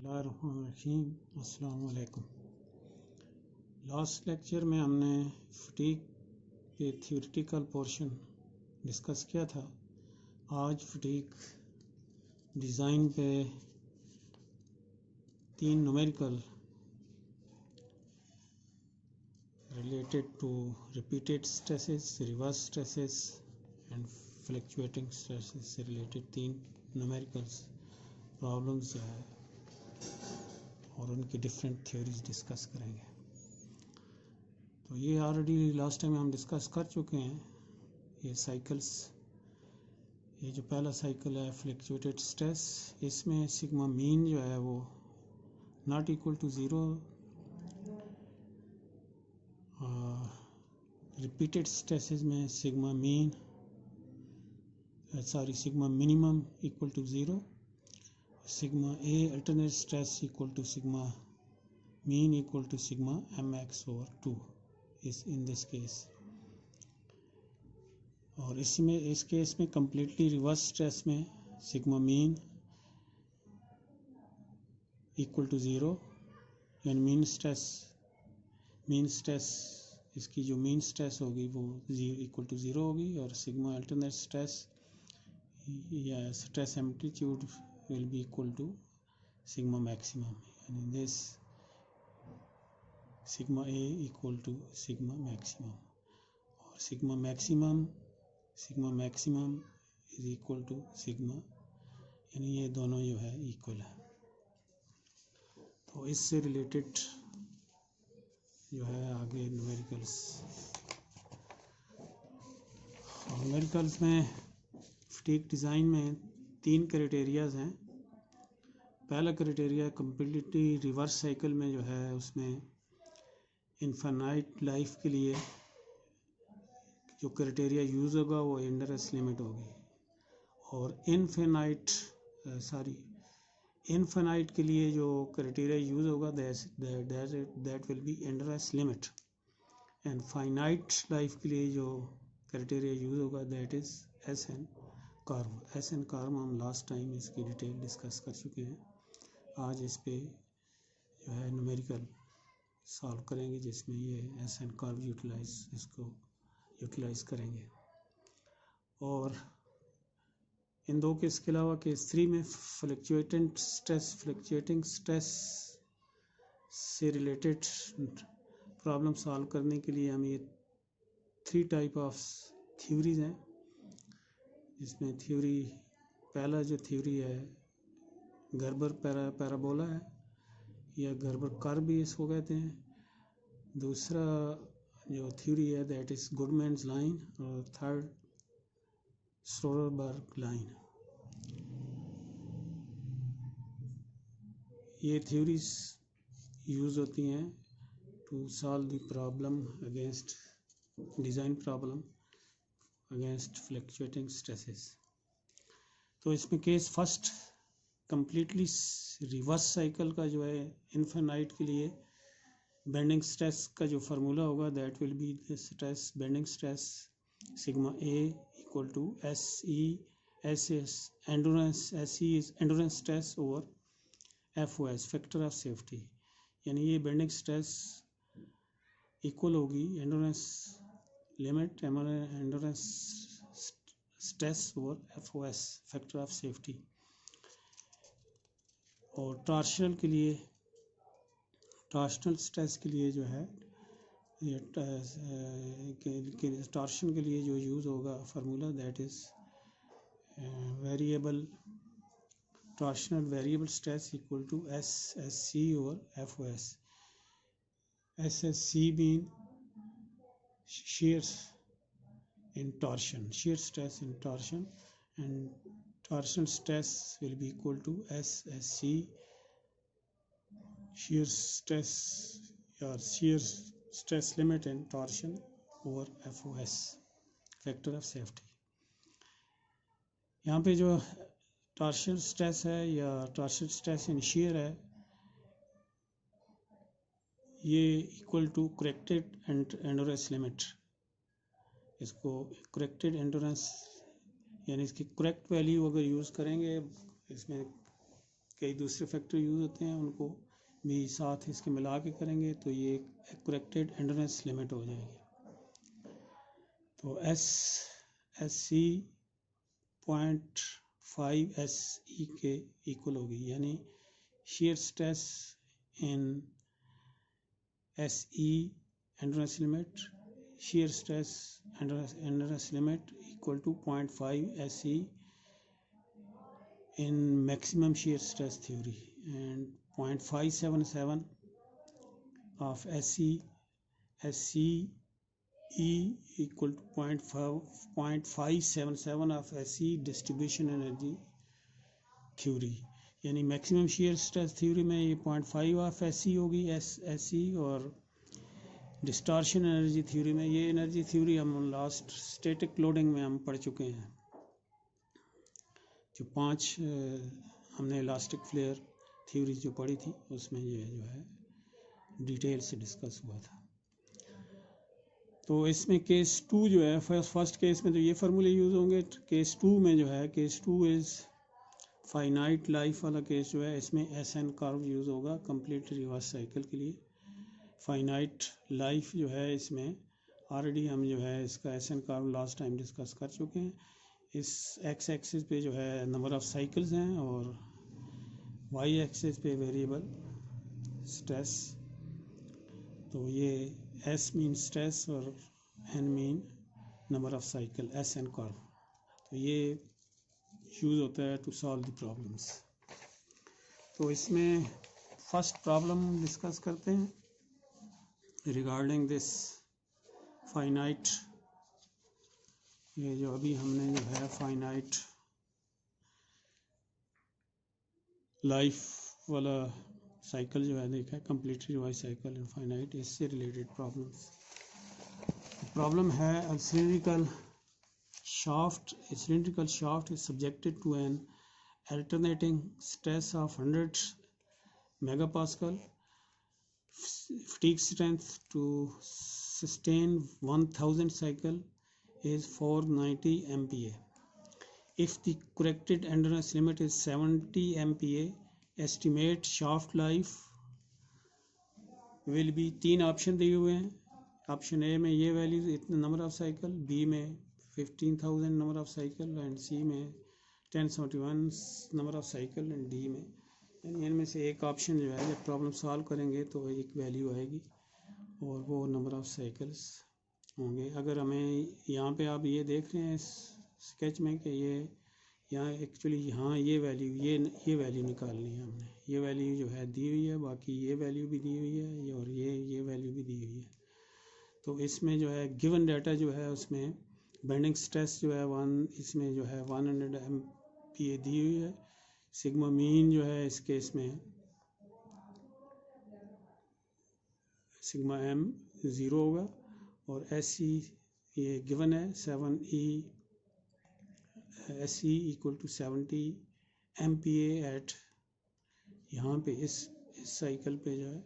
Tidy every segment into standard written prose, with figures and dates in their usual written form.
बिस्मिल्लाहिर्रहमानिर्रहीम। अस्सलाम वालेकुम। लास्ट लेक्चर में हमने फटीग के थियोरेटिकल पोर्शन डिस्कस किया था। आज फटीग डिज़ाइन पे 3 numerical related to repeated stresses, reversed stresses and fluctuating stresses से रिलेटेड 3 न्यूमेरिकल्स प्रॉब्लम्स जो है और उनकी डिफरेंट थ्योरीज डिस्कस करेंगे। तो ये ऑलरेडी लास्ट टाइम हम डिस्कस कर चुके हैं। ये साइकिल्स, ये जो पहला साइकिल है फ्लक्चुएटेड स्ट्रेस, इसमें सिग्मा मीन जो है वो not equal to 0। Repeated stresses में sigma minimum equal to 0, sigma A alternate stress equal to sigma mean equal to sigma mx/2 इस इन दिस केस। और इसमें इस केस में कम्प्लीटली रिवर्स स्ट्रेस में सिग्मा मीन इक्वल टू 0, यानी mean stress इसकी जो मीन स्ट्रेस होगी वो इक्वल टू 0 होगी, और सिग्मा अल्टरनेट स्ट्रेस या stress amplitude will be equal to sigma maximum, and in this sigma A equal to sigma maximum, और sigma maximum is equal to sigma, यानी ये दोनों जो है इक्वल है। तो इससे रिलेटेड जो है आगे न्यूमेरिकल्स में फटीग डिज़ाइन में 3 क्राइटेरियाज हैं। पहला क्राइटेरिया कम्प्लीटली रिवर्स साइकिल में जो है उसमें इनफाइनाइट लाइफ के लिए जो क्राइटेरिया यूज़ होगा वो इंडरस लिमिट होगी, और इनफाइनाइट के लिए जो क्राइटेरिया यूज़ होगा that will be endurance limit, and finite life के लिए जो क्राइटेरिया यूज़ होगा that is S N curve. हम लास्ट टाइम इसकी डिटेल डिस्कस कर चुके हैं। आज इस पे जो है न्यूमेरिकल सॉल्व करेंगे जिसमें ये एस एन कार्व यूटिलाइज करेंगे। और इन 2 केस के अलावा केस 3 में फ्लक्चुएटिंग स्ट्रेस से रिलेटेड प्रॉब्लम सॉल्व करने के लिए हम ये 3 टाइप ऑफ थ्योरीज हैं, जिसमें पहला जो थ्योरी है गर्बर पैराबोला है, या गर्बर कर्व भी इसको कहते हैं। दूसरा जो थ्योरी है दैट इज गुडमैन्स लाइन, और थर्ड स्टोरबर्ग लाइन। ये थ्योरीज यूज़ होती हैं to solve the problem against design problem against fluctuating stresses. तो इसमें case first completely reversed cycle का जो है इनफाइनाइट के लिए बेंडिंग स्ट्रेस का जो फार्मूला होगा that will be bending stress sigma A equal to endurance stress over FOS factor of safety, यानी ये बेंडिंग स्ट्रेस इक्वल होगी endurance stress over FOS factor of safety. और टॉर्शनल स्ट्रेस के लिए जो है ये टॉर्शन के लिए जो यूज़ होगा formula that is torsional variable stress equal to SSC over FOS। SSC mean shear stress in torsion, and torsional stress will be equal to SSC shear stress limit and torsion over FOS factor of safety। यहाँ पे जो torsional stress है या torsional stress in shear है, ये equal to corrected endurance limit. इसको corrected endurance यानी इसकी करेक्ट वैल्यू अगर यूज़ करेंगे इसमें कई दूसरे फैक्टर यूज़ होते हैं, उनको भी साथ इसके मिला के करेंगे तो ये एक करेक्टेड एंडोरेंस लिमिट हो जाएगी। तो SC 0.5 SE के इक्वल होगी, यानी shear stress in SE endurance limit, shear stress endurance limit equal to 0.5 SE in maximum shear stress theory, and 0.577 of SCE equal to 0.577 of SE distribution energy theory, यानी maximum shear stress theory में ये 0.5 of SE होगी SE, और distortion energy theory में ये energy theory हम last static loading में हम पढ़ चुके हैं, जो 5 हमने इलास्टिक फ्लेयर थ्योरी जो पढ़ी थी उसमें ये जो है डिटेल से डिस्कस हुआ था। तो इसमें केस 2 जो है, फर्स्ट केस में तो ये फार्मूले यूज़ होंगे, केस 2 में जो है केस 2 इज़ फाइनाइट लाइफ वाला केस जो है, इसमें SN कर्व यूज़ होगा कंप्लीट रिवर्स साइकिल के लिए। फाइनाइट लाइफ जो है इसमें ऑलरेडी हम जो है इसका SN curve last time discuss कर चुके हैं। इस एक्स एक्सिस पे जो है नंबर ऑफ साइकिल्स हैं और वाई एक्सिस पे वेरिएबल स्ट्रेस। तो ये S मीन स्ट्रेस और N mean number of cycle, SN curve. तो ये यूज़ होता है टू सॉल्व द प्रॉब्लम्स। तो इसमें फर्स्ट प्रॉब्लम डिस्कस करते हैं रिगार्डिंग दिस फाइनाइट। ये जो अभी हमने जो है फाइनाइट लाइफ वाला साइकिल जो है देखा है, complete revise cycle and finite, इससे रिलेटेड प्रॉब्लम्स। प्रॉब्लम है a cylindrical shaft is subjected to an alternating stress of 100 megapascal. Fatigue strength to sustain 1000 cycle is 490 MPa. If the corrected endurance limit is 70 MPa, estimate shaft life will be। 3 option दिए हुए हैं। Option A में ये value इतने number of cycle, B में 15,000 number of cycle and सी में 1071 number of cycle and D में, यानी इनमें से एक ऑप्शन जो है जब प्रॉब्लम सॉल्व करेंगे तो एक वैल्यू आएगी और वो नंबर ऑफ साइकिल्स होंगे। अगर हमें यहाँ पे आप ये देख रहे हैं स्केच में कि ये यहाँ एक्चुअली यहाँ ये वैल्यू निकालनी है हमने। ये वैल्यू जो है दी हुई है, बाकी ये वैल्यू भी दी हुई है और ये वैल्यू भी दी हुई है। तो इसमें जो है गिवन डाटा जो है उसमें बेंडिंग स्ट्रेस जो है इसमें जो है 100 MPa दी हुई है। सिग्मा मीन जो है इस केस में सिग्मा m 0 होगा और SE ये गिवन है 7E SE equal to 70 MPa at, यहाँ पे इस साइकिल पे जो है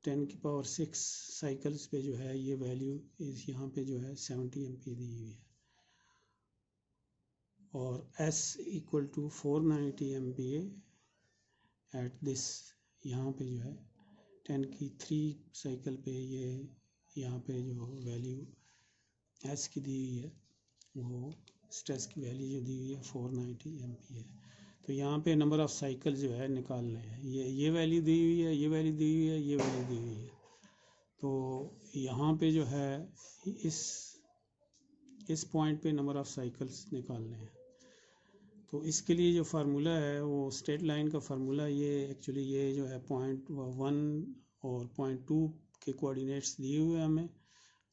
10⁶ साइकिल्स पे जो है ये वैल्यू इस यहाँ पे जो है 70 MPa दी हुई है और S equal to 490 MPa at this, यहाँ पे जो है 10⁵ साइकिल पे ये यहाँ पे जो वैल्यू S की दी हुई है वो स्ट्रेस की वैल्यू जो दी हुई है 490 MPa है। तो यहाँ पे नंबर ऑफ साइकिल जो है निकालने हैं, ये वैल्यू दी हुई है, ये वैल्यू दी हुई है, ये वैल्यू दी हुई है। तो यहाँ पे जो है इस पॉइंट पे नंबर ऑफ साइकिल्स निकालने हैं। तो इसके लिए जो फार्मूला है वो स्ट्रेट लाइन का फार्मूला, ये एक्चुअली ये जो है 0.1 और 0.2 के कोऑर्डिनेट्स दिए हुए हैं हमें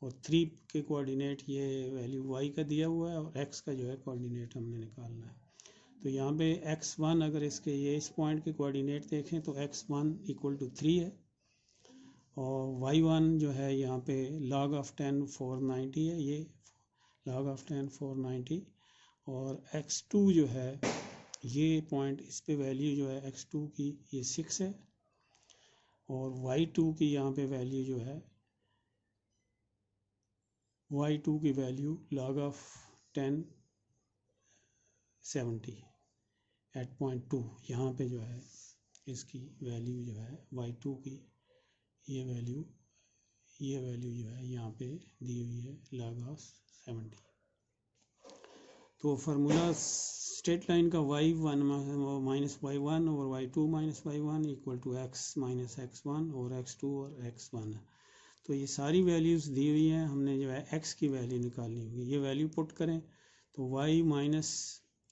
और 3 के कोऑर्डिनेट ये वैल्यू y का दिया हुआ है और x का जो है कोऑर्डिनेट हमने निकालना है। तो यहाँ पे x1 अगर इसके ये इस पॉइंट के कोऑर्डिनेट देखें तो x1 इक्वल टू 3 है और y1 जो है यहाँ पे log ऑफ 10 490 है, ये log ऑफ 10 490 और x2 जो है ये पॉइंट इस पे वैल्यू जो है x2 की ये 6 है और y2 की यहाँ पे वैल्यू जो है y2 की value log of 10 70 at point 2, यहाँ पे जो है इसकी वैल्यू जो है y2 की ये वैल्यू जो है यहाँ पे दी हुई है log ऑफ 70। तो फार्मूला स्ट्रेट लाइन का y1 माइनस y1 और y2 minus y1 equal to x minus x1 और x2 और x1 है। तो ये सारी वैल्यूज़ दी हुई हैं, हमने जो है x की वैल्यू निकालनी होगी। ये वैल्यू पुट करें तो y माइनस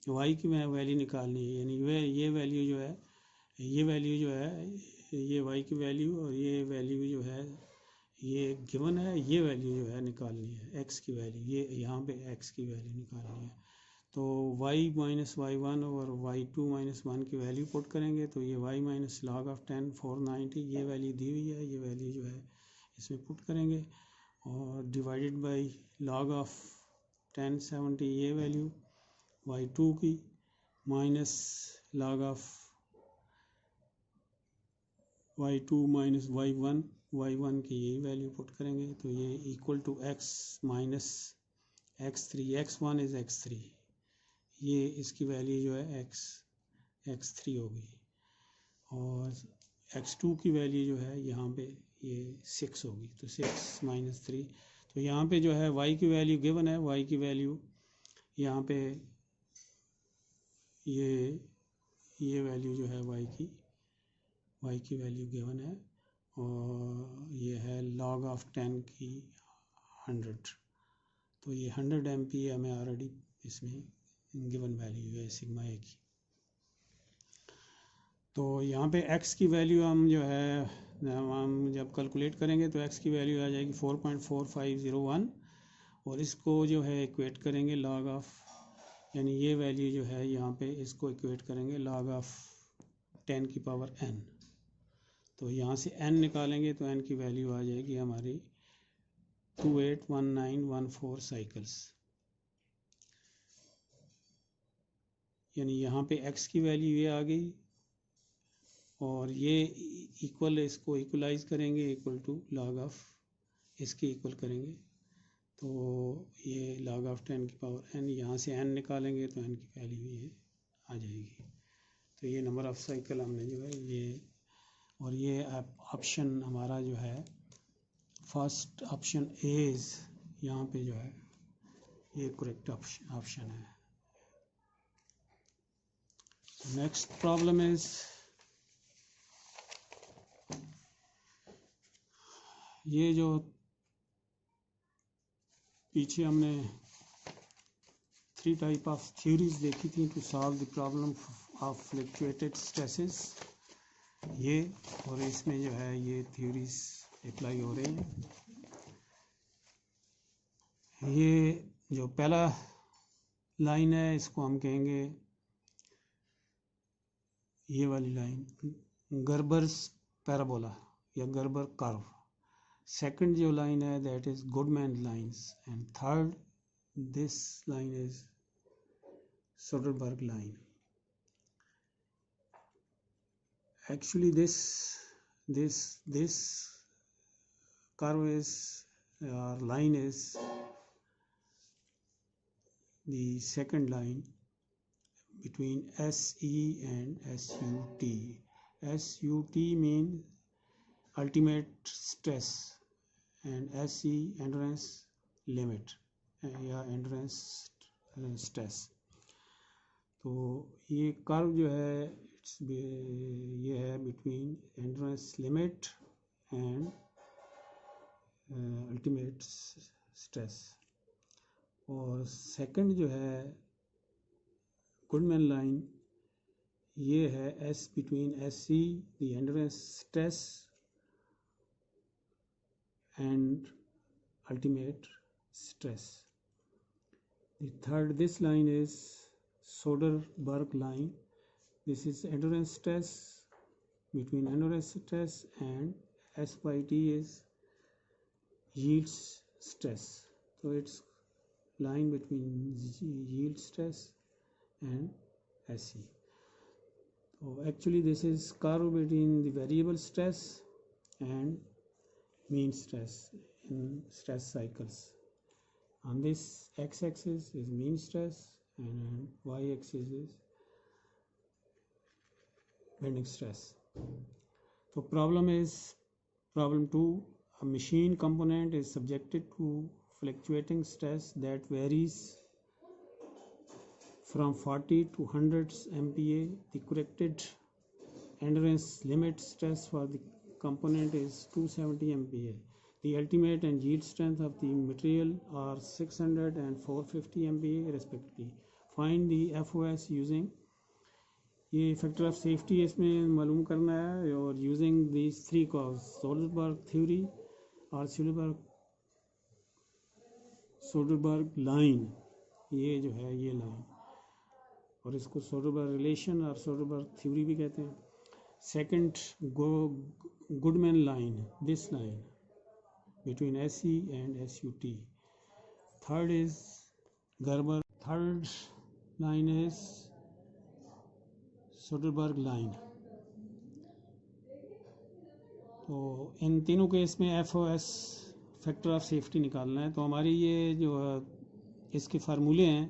y की वैल्यू निकालनी है, यानी ये वैल्यू जो है ये y की वैल्यू और ये वैल्यू जो है ये गिवन है, ये वैल्यू जो है निकालनी है x की वैल्यू, ये यहाँ पे x की वैल्यू निकालनी है। तो y माइनस y1 और y2 माइनस 1 की वैल्यू पुट करेंगे तो ये y माइनस log ऑफ 10 490 ये वैल्यू दी हुई है, ये वैल्यू जो है इसमें पुट करेंगे और डिवाइडेड बाय log ऑफ 1070 ये वैल्यू y2 की minus log of y2 minus y1 की यही वैल्यू पुट करेंगे तो ये equal to x minus x3, x1 is x3, ये इसकी वैल्यू जो है x3 होगी और x2 की वैल्यू जो है यहाँ पे ये 6 होगी, तो 6 माइनस 3। तो यहाँ पे जो है y की वैल्यू गिवन है, y की वैल्यू यहाँ पे ये वैल्यू जो है y की वैल्यू गिवन है और ये है log ऑफ 10 की 100, तो ये 100 MPa हमें ऑलरेडी इसमें गिवन वैल्यू है सिग्मा ए की। तो यहाँ पे x की वैल्यू हम जो है हम जब कैलकुलेट करेंगे तो x की वैल्यू आ जाएगी 4.4501 और इसको जो है इक्वेट करेंगे log ऑफ, यानी ये वैल्यू जो है यहाँ पे इसको इक्वेट करेंगे log ऑफ 10 की पावर n। तो यहाँ से n निकालेंगे तो n की वैल्यू आ जाएगी हमारी 281914 साइकिल्स, यानी यहाँ पे x की वैल्यू ये आ गई और ये इक्वल, इसको इक्वलाइज करेंगे इक्वल टू log ऑफ इसके इक्वल करेंगे तो ये log ऑफ 10 की पावर n, यहाँ से n निकालेंगे तो n की वैल्यू ये आ जाएगी। तो ये नंबर ऑफ साइकिल हमने जो है ये, और ये ऑप्शन हमारा जो है फर्स्ट ऑप्शन एज यहाँ पे जो है ये करेक्ट ऑप्शन है। नेक्स्ट प्रॉब्लम इज ये जो पीछे हमने 3 टाइप ऑफ थ्योरीज देखी थी to solve the problem of fluctuated stresses, ये और इसमें जो है ये थ्योरीज अप्लाई हो रहे हैं। ये जो पहला लाइन है इसको हम कहेंगे ये वाली लाइन गर्बर्स पैराबोला या गर्बर कर्व। सेकंड जो लाइन है that is Goodman lines and third this line is Soderbergh line. Actually this curve is line is the second line between SE and SUT. SUT means ultimate stress and SE endurance limit या endurance stress। तो ये curve जो है ये है between endurance limit and ultimate stress. और second जो है गुडमैन लाइन ये है S between S see the endurance stress and ultimate stress. The third this line is Soderberg line. This is endurance stress, between endurance stress and S by T is yield stress. So it's line between yield stress and SE. So actually this is curve between the variable stress and mean stress in stress cycles. On this x-axis is mean stress and y-axis is bending stress. So problem 2, a machine component is subjected to fluctuating stress that varies from 40 to 100 MPa. The corrected endurance limit stress for the component is 270 MPa. The ultimate and yield strength of the material are 600 and 450 MPa respectively. Find the FOS using, ये factor of safety इसमें मालूम करना है, और using these 3 curves, Soderbergh theory और Soderbergh line, ये जो है ये लाइन, और इसको सोडरबर्ग रिलेशन और सोडरबर्ग थ्योरी भी कहते हैं. Second, Goodman line, this line between SE and SUT. Third is Gerber. Third line is Soderberg line. तो इन तीनों केस में FOS फैक्टर ऑफ सेफ्टी निकालना है. तो हमारी ये जो इसके फार्मूले हैं,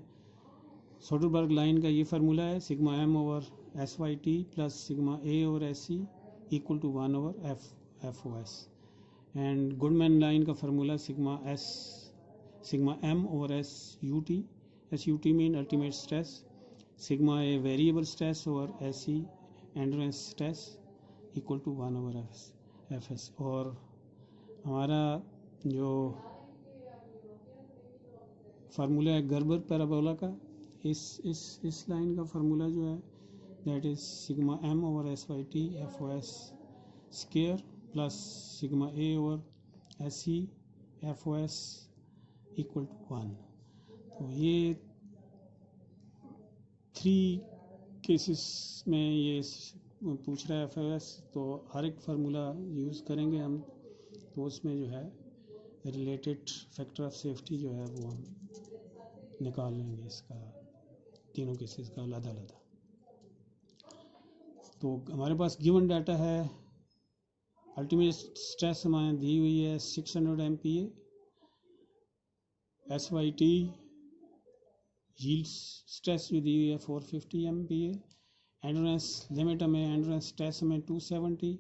सोडरबर्ग लाइन का ये फार्मूला है sigma M over SYT plus sigma A over SE equal to 1 over FOS. And Goodman line का formula sigma M over SUT mean ultimate stress, sigma A variable stress over SE endurance stress equal to 1 over FS. और हमारा जो formula है Gerber parabola का, इस line का formula जो है that is sigma M over SYT FOS square plus sigma A over SE FOS equal to 1. तो ये 3 केसेस में ये पूछ रहा है FOS, तो हर एक फार्मूला यूज़ करेंगे हम, तो उसमें जो है रिलेटेड फैक्टर ऑफ सेफ्टी जो है वो हम निकाल लेंगे इसका, तीनों केसेस का अलग-अलग. तो हमारे पास गिवन डाटा है, अल्टीमेट स्ट्रेस हमारे दी हुई है 600 MPa, SYT यील्ड स्ट्रेस जो दी हुई है 450 MPa, एंड्योरेंस लिमिट हमें एंड्योरेंस स्ट्रेस हमें 270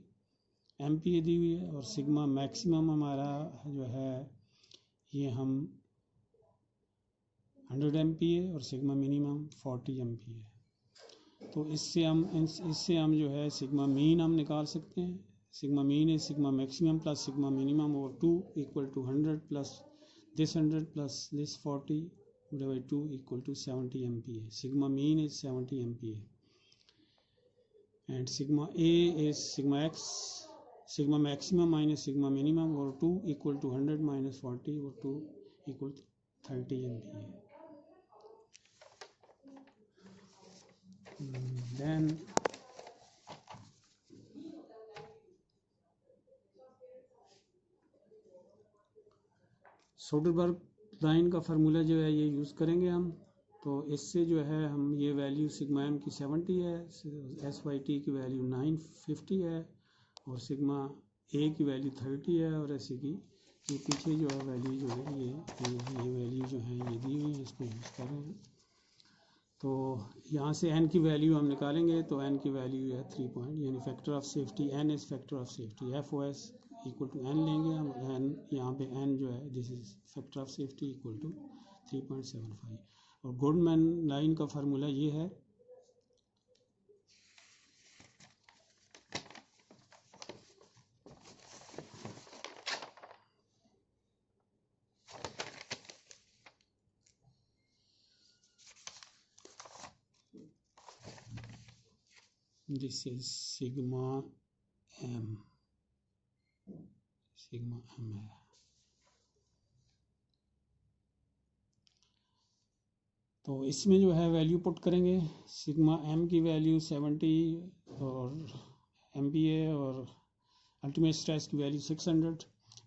MPa दी हुई है, और सिग्मा मैक्सिमम हमारा जो है ये हम 100 MPa और सिग्मा मिनिमम 40 MPa. तो इससे हम जो है सिग्मा मीन हम निकाल सकते हैं. Sigma mean is sigma maximum plus sigma minimum over 2 equal to 100 plus this 100 plus this 40 divided by 2 equal to 70 MPa. Sigma mean is 70 MPa, and sigma A is sigma x, sigma maximum minus sigma minimum over 2 equal to 100 minus 40 over 2 equal to 30 MPa. Then Soderbergh line का formula जो है ये use करेंगे हम. तो इससे जो है हम ये वैल्यू सिग्मा M की 70 है, SYT की वैल्यू 950 है, और सिग्मा A की वैल्यू 30 है, और ऐसे की ये पीछे जो है वैल्यू जो है ये वैल्यू जो है ये दी हुई है, इसको यूज़ कर रहे हैं. तो यहाँ से n की वैल्यू हम निकालेंगे, तो n की वैल्यू है 3 पॉइंट, यानी factor of safety n is factor of safety. FOS equal to n लेंगे हम, n यहाँ पे n जो है this is factor of safety equal to 3.75. और गुडमैन लाइन का फार्मूला ये है, दिस इज सिग्मा M है. तो इसमें जो है वैल्यू पुट करेंगे, सिग्मा M की वैल्यू 70 और MPa, और अल्टीमेट स्ट्रेस की value 600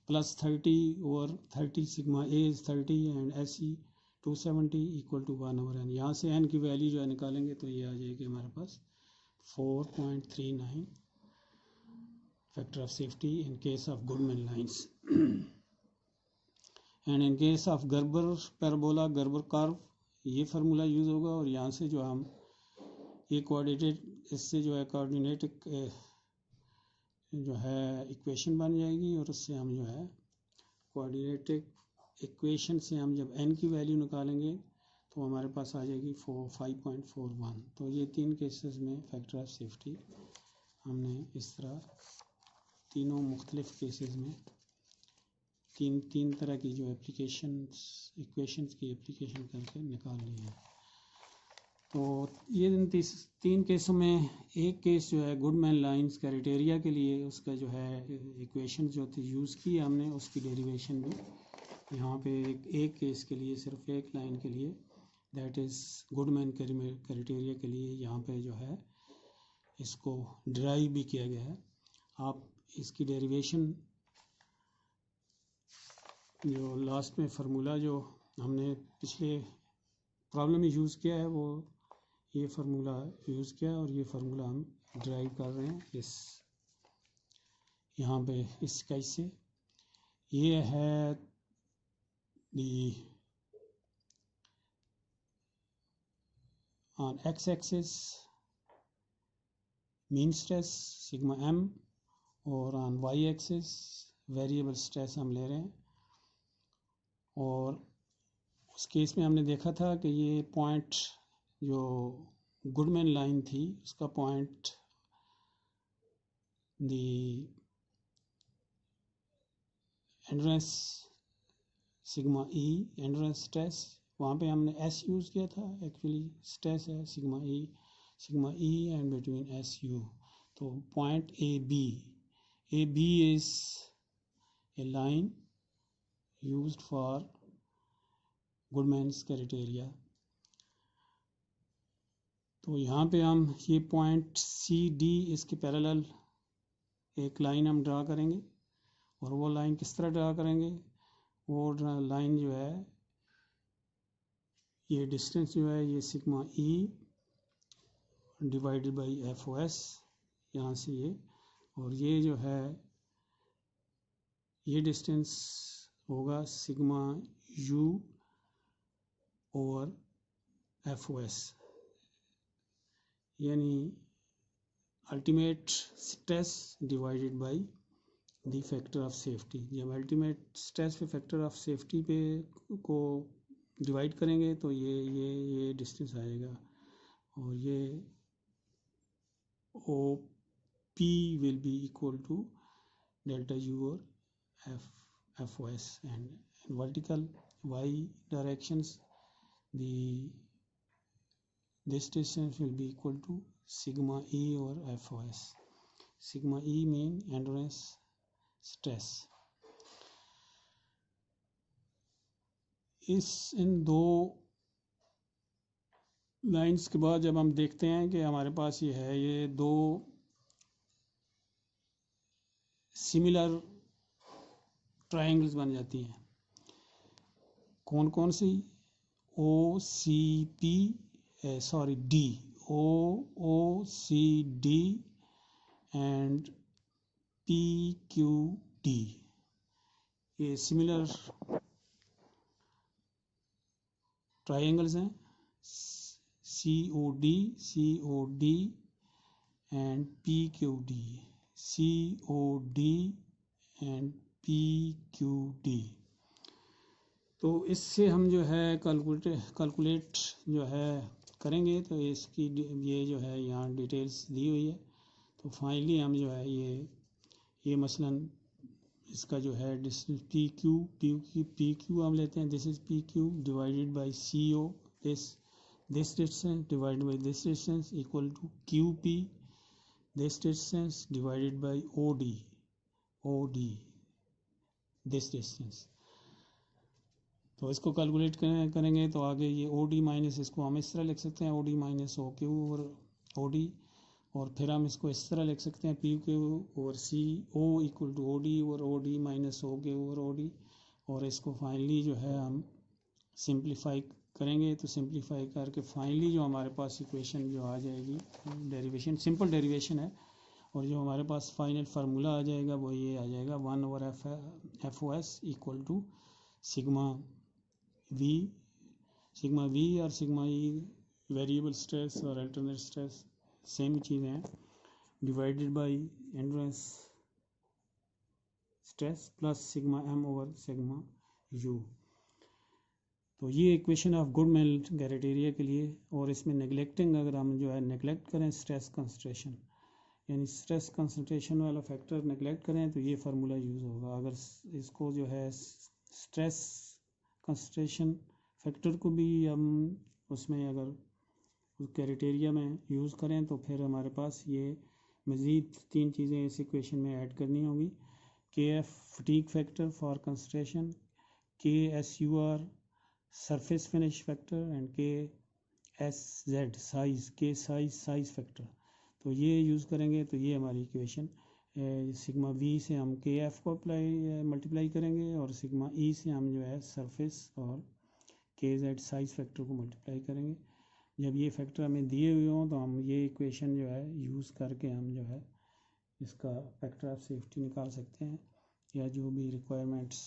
plus 30 over 30, sigma A is 30 and SE 270 equal to 1 over n. यहाँ से n की वैल्यू जो है निकालेंगे तो ये आ जाएगी हमारे पास 4.39 factor of safety in case of Goodman lines. And in case of Gerber parabola, Gerber curve, ये फार्मूला यूज़ होगा. और यहाँ से जो हम ये कोऑर्डिनेटेड इससे जो है कोऑर्डिनेट जो है इक्वेशन बन जाएगी, और उससे हम जो है कोऑर्डिनेट इक्वेशन से हम जब n की वैल्यू निकालेंगे तो हमारे पास आ जाएगी 5.41। तो ये 3 केसेस में फैक्टर ऑफ सेफ्टी हमने इस तरह तीनों मुख्तलिफ केसेस में तीन तरह की जो इक्वेशंस की एप्लीकेशन करके निकाल ली है। तो ये इन 3 केसों में एक केस जो है गुडमैन लाइंस क्राइटेरिया के लिए उसका जो है इक्वेशन जो थी यूज़ की हमने, उसकी डेरिवेशन भी यहाँ पे एक केस के लिए सिर्फ एक लाइन के लिए, दैट इज़ गुडमैन क्राइटेरिया के लिए यहाँ पे जो है इसको डिराइव भी किया गया है। आप इसकी डेरिवेशन जो लास्ट में फार्मूला जो हमने पिछले प्रॉब्लम में यूज़ किया है वो ये फार्मूला यूज़ किया, और ये फार्मूला हम डिराइव कर रहे हैं इस यहाँ पे इस केस से। ये है the on X axis mean stress sigma m, और on Y axis variable stress हम ले रहे हैं। और उस केस में हमने देखा था कि ये पॉइंट जो गुडमैन लाइन थी उसका point the endurance sigma E endurance stress, वहाँ पे हमने एस यूज़ किया था, एक्चुअली स्ट्रेस है sigma E and between S U. तो point A B is a line used for Goodman's criteria. तो यहाँ पे हम ये पॉइंट सी डी इसके पैरेलल एक लाइन हम ड्रा करेंगे, और वो लाइन किस तरह ड्रा करेंगे, वो लाइन जो है ये डिस्टेंस जो है ये sigma E divided by F O S यहाँ से ये, और ये जो है ये डिस्टेंस होगा sigma U over F O S, यानी ultimate stress divided by the factor of safety. जब अल्टीमेट स्ट्रेस पे फैक्टर ऑफ सेफ्टी पे को डिवाइड करेंगे तो ये डिस्टेंस आएगा, और ये O P will be equal to delta U और F O S, and in vertical y directions this distance will be equal to sigma e over FOS. Sigma e mean endurance stress. इन दो lines के बाद जब हम देखते हैं कि हमारे पास ये है, ये दो सिमिलर ट्रायंगल्स बन जाती हैं। कौन कौन सी? O C P sorry D, O C D and P Q D, ये सिमिलर ट्रायंगल्स हैं। C O D and P Q D, C O D and P Q D. तो इससे हम जो है कैलकुलेट जो है करेंगे, तो इसकी ये जो है यहाँ डिटेल्स दी हुई है। तो फाइनली हम जो है ये मसलन इसका जो है डिस्टेंस पी क्यू हम लेते हैं। This is P Q divided by C O, this distance divided by this distance equal to Q P, this distance divided by O D this distance. तो इसको कैलकुलेट करेंगे तो आगे ये ओ डी माइनस, इसको हम इस तरह लिख सकते हैं O D minus O Q और ओ डी, और फिर हम इसको इस तरह लिख सकते हैं पी क्यू और C O equal to O D और O D minus O Q और ओ डी। और इसको फाइनली जो है हम सिंप्लीफाई करेंगे, तो सिंप्लीफाई करके फाइनली जो हमारे पास इक्वेशन जो आ जाएगी, डेरिवेशन सिंपल डेरिवेशन है, और जो हमारे पास फाइनल फार्मूला आ जाएगा वो ये आ जाएगा 1 over F O S equal to sigma V और सिग्मा ई वेरिएबल स्ट्रेस और अल्टरनेट स्ट्रेस सेम चीज़ें हैं, divided by endurance stress plus sigma M over sigma U. तो ये इक्वेशन ऑफ गुडमैन क्राइटेरिया के लिए। और इसमें नेगलेक्टिंग, अगर हम जो है नेगलेक्ट करें स्ट्रेस कंसंट्रेशन, यानी स्ट्रेस कंसंट्रेशन वाला फैक्टर नेगलेक्ट करें तो ये फार्मूला यूज़ होगा। अगर इसको जो है स्ट्रेस कंसंट्रेशन फैक्टर को भी हम उसमें अगर उस क्राइटेरिया में यूज़ करें तो फिर हमारे पास ये मज़ीद 3 चीज़ें इस इक्वेशन में ऐड करनी होंगी। K F fatigue factor for concentration, K S U R surface finish factor and K S Z size, K size factor. तो ये यूज़ करेंगे तो ये हमारी इक्वेशन सिग्मा वी से हम के एफ को मल्टीप्लाई करेंगे और सिग्मा ई से हम जो है सरफेस और के जेड साइज फैक्टर को मल्टीप्लाई करेंगे। जब ये फैक्टर हमें दिए हुए हों तो हम ये इक्वेशन जो है यूज़ करके हम जो है इसका फैक्टर ऑफ सेफ्टी निकाल सकते हैं, या जो भी रिक्वायरमेंट्स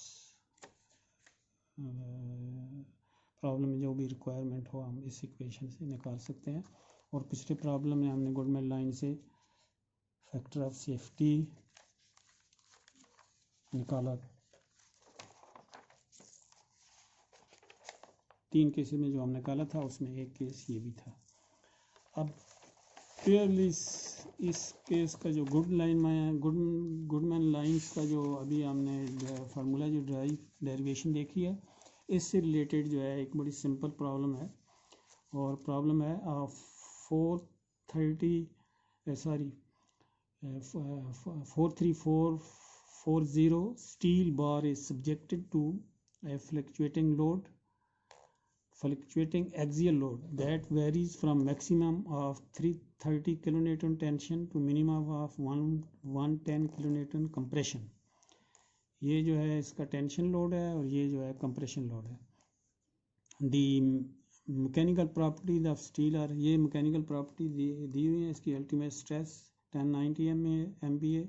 प्रॉब्लम में जो भी रिक्वायरमेंट हो हम इस इक्वेशन से निकाल सकते हैं। और पिछले प्रॉब्लम में हमने गुडमैन लाइन से फैक्टर ऑफ सेफ्टी निकाला। 3 केसेस में जो हमने निकाला था उसमें एक केस ये भी था। अब क्लियरली इस केस का जो गुडमैन लाइंस का जो अभी हमने फार्मूला जो डेरिवेशन देखी है, इससे रिलेटेड जो है एक बड़ी सिंपल प्रॉब्लम है। और प्रॉब्लम है 43440 steel bar is subjected to a fluctuating axial load that varies from maximum of 330 kilonewton tension to minimum of 110 kilonewton compression। ये जो है इसका टेंशन लोड है और ये जो है कंप्रेशन लोड है। The mechanical properties of steel are, ये मैकेनिकल प्रॉपर्टी दी हुई है। इसकी अल्टीमेट स्ट्रेस 1090 MPa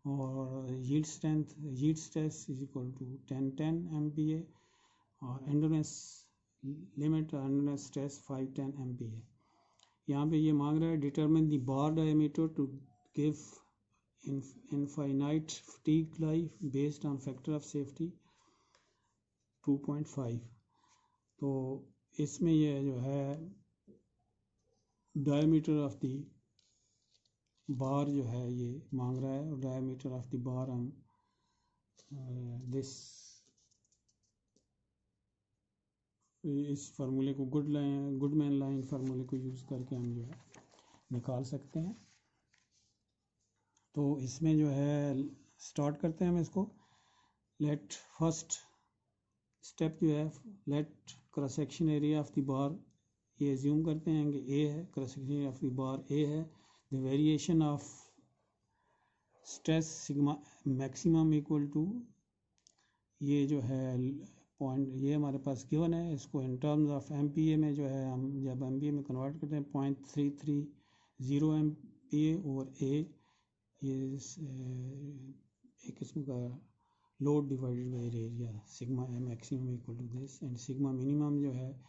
और yield stress is equal to 1010 MPa और endurance limit endurance stress 510 MPa। यहाँ पे ये मांग रहा है determine the bar diameter to give infinite fatigue life based on factor of safety 2.5। तो इसमें ये जो है डायमीटर ऑफ द बार जो है ये मांग रहा है, और डायमीटर ऑफ द बार हम इस फार्मूले को गुडमैन लाइन फार्मूले को यूज़ करके हम जो है निकाल सकते हैं। तो इसमें जो है स्टार्ट करते हैं हम इसको। लेट फर्स्ट स्टेप जो है let cross section area of the bar, ये एज्यूम करते हैं कि ए है, cross section area of the bar A है। The variation of stress sigma maximum equal to, ये जो है पॉइंट ये हमारे पास गिवन है। इसको इन टर्म्स ऑफ MPa में जो है हम जब MPa में कन्वर्ट करते हैं 0.330 MPa और ए ये एक किस्म का load divided by area sigma maximum equal to this, and sigma minimum जो है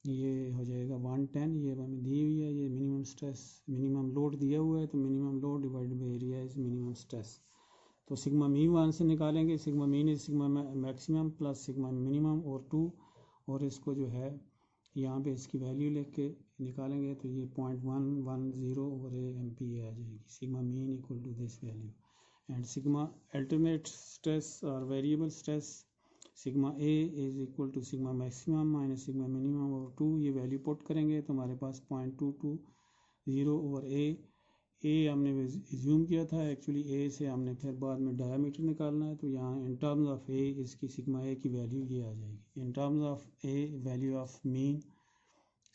ये हो जाएगा 110। ये हमें दी हुई है, ये मिनिमम स्ट्रेस मिनिमम लोड दिया हुआ है, तो minimum load divided by area is minimum stress. तो सिग्मा मीन 1 से निकालेंगे, sigma mean is sigma maximum plus sigma minimum और 2, और इसको जो है यहाँ पे इसकी वैल्यू लेके के निकालेंगे तो ये 0.110 ओवर MPa आ जाएगी। Sigma mean equal to this value and sigma ultimate stress और variable stress sigma A is equal to sigma maximum minus sigma minimum over 2। ये वैल्यू पुट करेंगे तो हमारे पास 0.220 ओवर ए हमने एज्यूम किया था, एक्चुअली ए से हमने फिर बाद में डायमीटर निकालना है। तो यहाँ इन टर्म्स ऑफ ए इसकी सिग्मा ए की वैल्यू ये आ जाएगी। In terms of A value of mean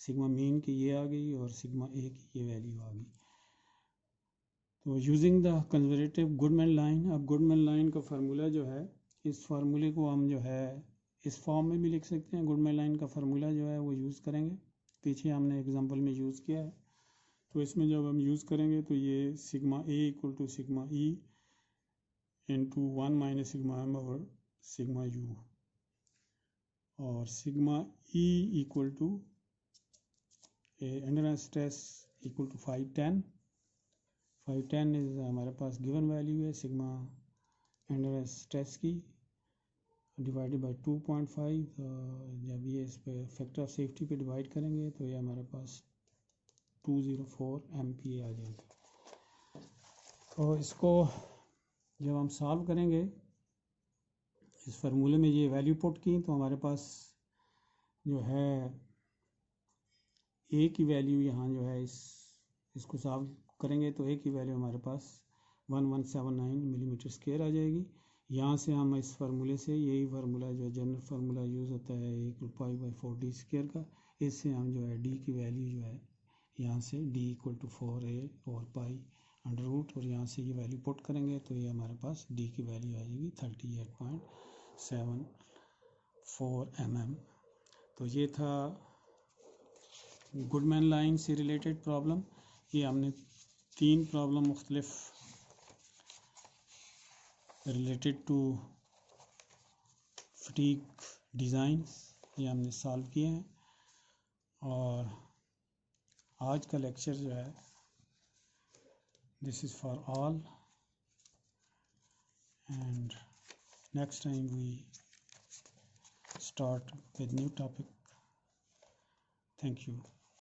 sigma mean की ये आ गई और सिग्मा ए की ये वैल्यू आ गई। तो using the conservative Goodman line, अब गुडमैन लाइन का फार्मूला जो है, इस फार्मूले को हम जो है इस फॉर्म में भी लिख सकते हैं। गुडमैन लाइन का फार्मूला जो है वो यूज़ करेंगे, पीछे हमने एग्जांपल में यूज़ किया है। तो इसमें जब हम यूज़ करेंगे तो ये sigma A equal to sigma E into 1 minus sigma M over sigma U, और sigma E equal to endurance stress equal to 510 is हमारे पास गिवन वैल्यू है सिग्मा एंडरनेस स्ट्रेस की डिवाइडेड बाय 2.5। जब ये इस पे फैक्टर ऑफ सेफ्टी पे डिवाइड करेंगे तो ये हमारे पास 204 MPa आ जाएगा। और इसको जब हम सॉल्व करेंगे इस फार्मूले में ये वैल्यू पुट की तो हमारे पास जो है ए की वैल्यू यहाँ जो है इसको सॉल्व करेंगे तो ए की वैल्यू हमारे पास 1179 मिलीमीटर स्क्वायर आ जाएगी। यहाँ से हम इस फार्मूले से यही फार्मूला जो जनरल फार्मूला यूज़ होता है पाई/4d स्क्वायर का, इससे हम जो है डी की वैल्यू जो है यहाँ से d इक्वल टू 4a और पाई अंडर रूट, और यहाँ से ये वैल्यू पुट करेंगे तो ये हमारे पास d की वैल्यू आ जाएगी 38.74 mm। तो ये था गुडमैन लाइन से रिलेटेड प्रॉब्लम। ये हमने 3 प्रॉब्लम मुख्तलिफ रिलेटेड टू फटीग डिज़ाइन ये हमने सॉल्व किए हैं। और आज का लेक्चर जो है this is for all, and next time we start with new topic. Thank you.